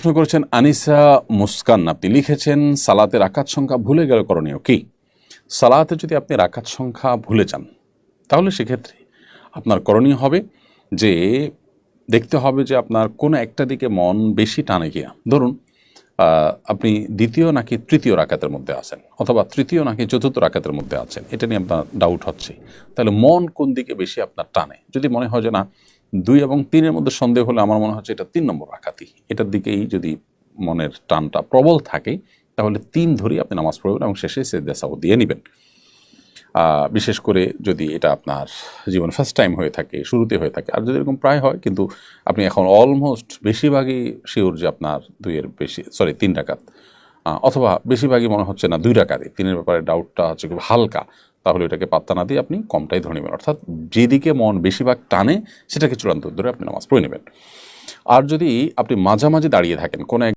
প্রশ্ন করেছেন আনিসা মুস্কান, আপনি লিখেছেন সালাতে রাকাত সংখ্যা ভুলে গেলে করণীয় কি? সালাতে যদি আপনি রাকাত সংখ্যা ভুলে যান তাহলে সেক্ষেত্রে আপনার করণীয় হবে যে দেখতে হবে যে আপনার কোনো একটা দিকে মন বেশি টানে কিনা। ধরুন আপনি দ্বিতীয় নাকি তৃতীয় রাকাতের মধ্যে আছেন, অথবা তৃতীয় নাকি চতুর্থ রাকাতের মধ্যে আছেন, এটা নিয়ে আপনার ডাউট হচ্ছে। তাহলে মন কোন দিকে বেশি আপনার টানে? যদি মনে হয় যে না 2 এবং 3-এর মধ্যে সন্দেহ হলে আমার মনে হচ্ছে এটা 3 নম্বর রাকাতই, এটার দিকেই যদি মনের টানটা প্রবল থাকে তাহলে 3 ধরেই আপনি নামাজ পড়বেন এবং শেষে সেজদা সাহু দিয়ে নেবেন। বিশেষ করে যদি এটা আপনার জীবন ফার্স্ট টাইম হয়ে থাকে, শুরুতে হয়ে থাকে। আর যদি এরকম প্রায় হয় কিন্তু আপনি এখন অলমোস্ট বেশিরভাগই শিওর যে আপনার 3 রাকাত, অথবা বেশিরভাগই মনে হচ্ছে না 2 রাকাতই, 3-এর ব্যাপারে ডাউটটা হচ্ছে খুব হালকা, তাহলে এটাকে পাত্তা না দিয়ে আপনি কমটাই ধরে নেবেন। অর্থাৎ যেদিকে মন বেশিরভাগ টানে সেটাকে চূড়ান্ত ধরে আপনি নামাজ পড়ে নেবেন। আর যদি আপনি মাঝামাঝি দাঁড়িয়ে থাকেন কোনো